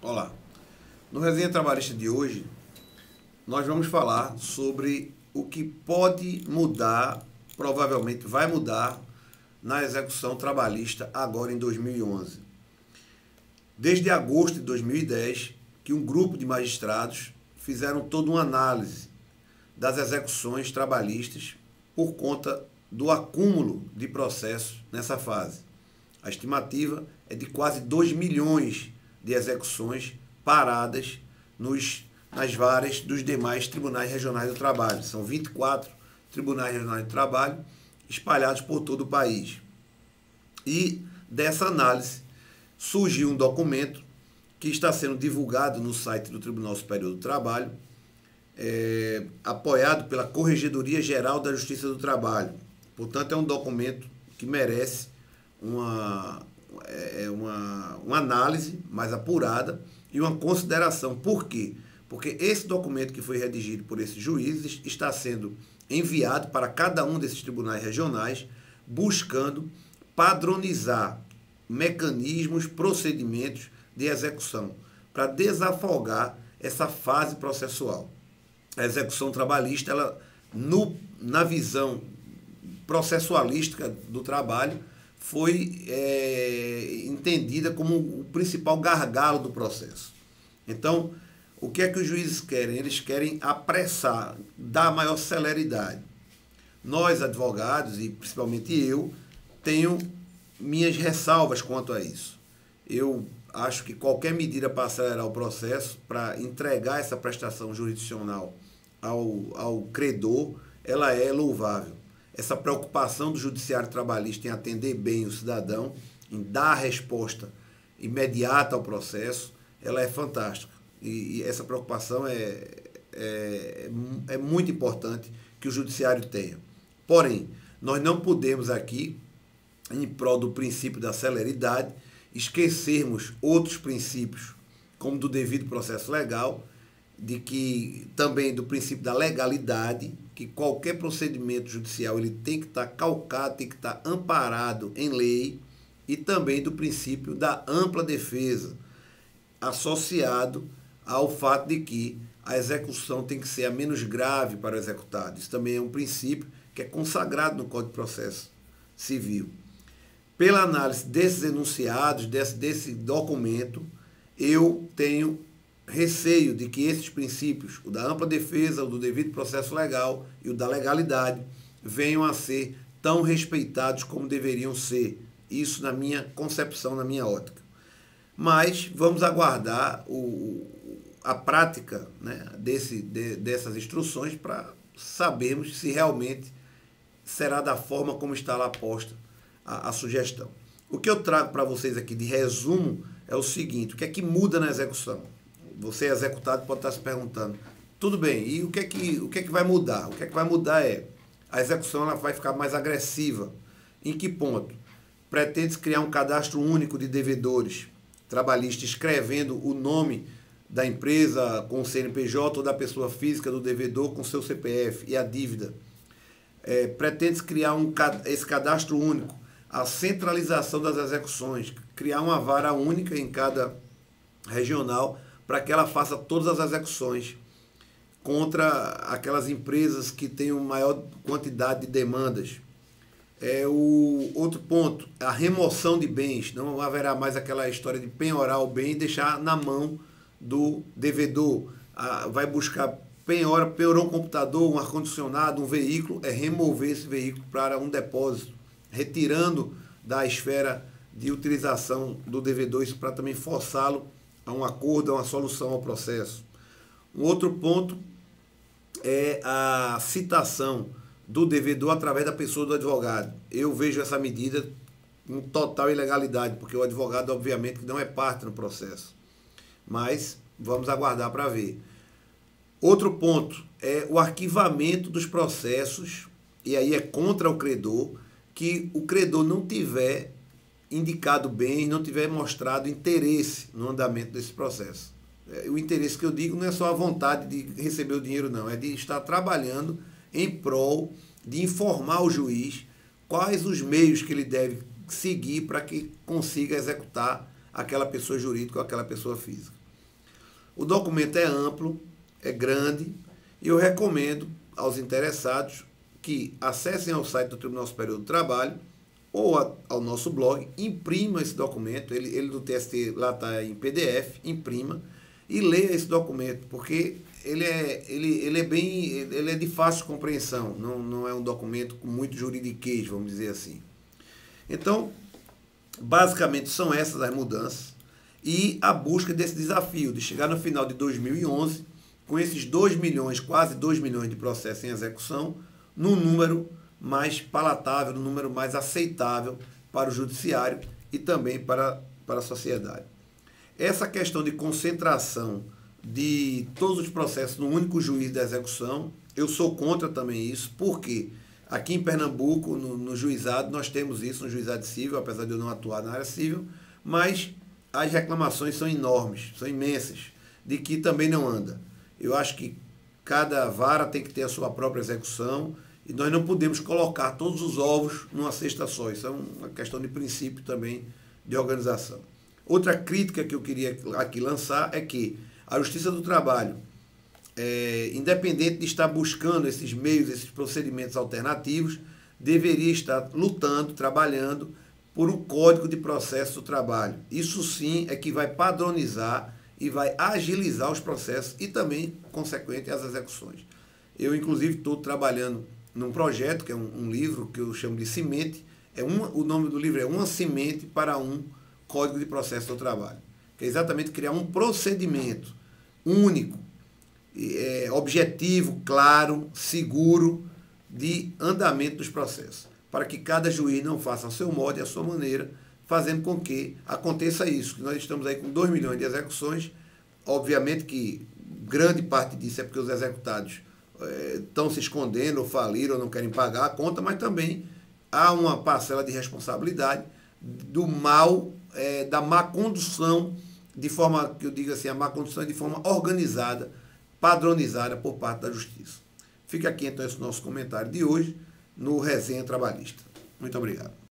Olá, no Resenha Trabalhista de hoje, nós vamos falar sobre o que pode mudar, provavelmente vai mudar, na execução trabalhista agora em 2011. Desde agosto de 2010, que um grupo de magistrados fizeram toda uma análise das execuções trabalhistas por conta do acúmulo de processos nessa fase. A estimativa é de quase 2 milhões de execuções paradas nas varas dos demais tribunais regionais do trabalho. São 24 tribunais regionais do trabalho espalhados por todo o país. E dessa análise surgiu um documento que está sendo divulgado no site do Tribunal Superior do Trabalho, apoiado pela Corregedoria Geral da Justiça do Trabalho. Portanto, é um documento que merece uma análise mais apurada e uma consideração. Por quê? Porque esse documento que foi redigido por esses juízes está sendo enviado para cada um desses tribunais regionais, buscando padronizar mecanismos, procedimentos de execução, para desafogar essa fase processual. A execução trabalhista, ela, na visão processualística do trabalho, foi entendida como o principal gargalo do processo. Então, o que é que os juízes querem? Eles querem apressar, dar maior celeridade. Nós, advogados, e principalmente eu, tenho minhas ressalvas quanto a isso. Eu acho que qualquer medida para acelerar o processo, para entregar essa prestação jurisdicional ao credor, ela é louvável. Essa preocupação do judiciário trabalhista em atender bem o cidadão, em dar a resposta imediata ao processo, ela é fantástica. E essa preocupação é muito importante que o judiciário tenha. Porém, nós não podemos aqui, em prol do princípio da celeridade, esquecermos outros princípios, como do devido processo legal, também do princípio da legalidade, que qualquer procedimento judicial ele tem que estar calcado, tem que estar amparado em lei, e também do princípio da ampla defesa, associado ao fato de que a execução tem que ser a menos grave para o executado. Isso também é um princípio que é consagrado no Código de Processo Civil. Pela análise desses enunciados, desse documento, eu tenho receio de que esses princípios, o da ampla defesa, o do devido processo legal e o da legalidade, venham a ser tão respeitados como deveriam ser. Isso na minha concepção, na minha ótica. Mas vamos aguardar a prática, né, dessas instruções para sabermos se realmente será da forma como está lá posta a sugestão. O que eu trago para vocês aqui de resumo é o seguinte: o que é que muda na execução? Você executado pode estar se perguntando, tudo bem, e o que é que vai mudar? O que é que vai mudar a execução, ela vai ficar mais agressiva. Em que ponto? Pretende-se criar um cadastro único de devedores trabalhistas, escrevendo o nome da empresa com o CNPJ ou da pessoa física do devedor com seu CPF e a dívida. Pretende-se criar esse cadastro único, a centralização das execuções, criar uma vara única em cada regional para que ela faça todas as execuções contra aquelas empresas que têm uma maior quantidade de demandas. O outro ponto, a remoção de bens. Não haverá mais aquela história de penhorar o bem e deixar na mão do devedor. Vai buscar penhorou um computador, um ar-condicionado, um veículo, remover esse veículo para um depósito, retirando da esfera de utilização do devedor, isso para também forçá-lo a um acordo, a uma solução ao processo. Um outro ponto é a citação do devedor através da pessoa do advogado. Eu vejo essa medida com total ilegalidade, porque o advogado, obviamente, não é parte no processo. Mas vamos aguardar para ver. Outro ponto é o arquivamento dos processos, e aí é contra o credor, que o credor não tiver indicado bem, não tiver mostrado interesse no andamento desse processo. O interesse que eu digo não é só a vontade de receber o dinheiro, não, é de estar trabalhando em prol de informar o juiz quais os meios que ele deve seguir para que consiga executar aquela pessoa jurídica ou aquela pessoa física. O documento é amplo, é grande, e eu recomendo aos interessados que acessem ao site do Tribunal Superior do Trabalho ou ao nosso blog, imprima esse documento, ele do TST lá está em PDF, imprima e leia esse documento, porque ele é de fácil compreensão, não é um documento com muito juridiquês, vamos dizer assim. Então, basicamente são essas as mudanças e a busca desse desafio de chegar no final de 2011 com esses 2 milhões, quase 2 milhões de processos em execução, num número mais palatável, num número mais aceitável para o judiciário e também para a sociedade. Essa questão de concentração de todos os processos no único juiz da execução, eu sou contra também isso, porque aqui em Pernambuco, no juizado, nós temos isso, no juizado civil, apesar de eu não atuar na área civil, mas as reclamações são enormes, são imensas, de que também não anda. Eu acho que cada vara tem que ter a sua própria execução e nós não podemos colocar todos os ovos numa cesta só. Isso é uma questão de princípio também de organização. Outra crítica que eu queria aqui lançar é que a Justiça do Trabalho, independente de estar buscando esses meios, esses procedimentos alternativos, deveria estar lutando, trabalhando por um Código de Processo do Trabalho. Isso sim é que vai padronizar e vai agilizar os processos e também, consequente, as execuções. Eu, inclusive, estou trabalhando num projeto, que é um livro que eu chamo de Semente. O nome do livro é Uma Semente para um Código de Processo do Trabalho, que é exatamente criar um procedimento único, objetivo, claro, seguro, de andamento dos processos, para que cada juiz não faça ao seu modo e à sua maneira, fazendo com que aconteça isso, que nós estamos aí com 2 milhões de execuções. Obviamente que grande parte disso é porque os executados estão se escondendo, ou faliram, ou não querem pagar a conta, mas também há uma parcela de responsabilidade do mal, da má condução, de forma, que eu digo assim, a má condução de forma organizada, padronizada por parte da Justiça. Fica aqui então esse nosso comentário de hoje no Resenha Trabalhista. Muito obrigado.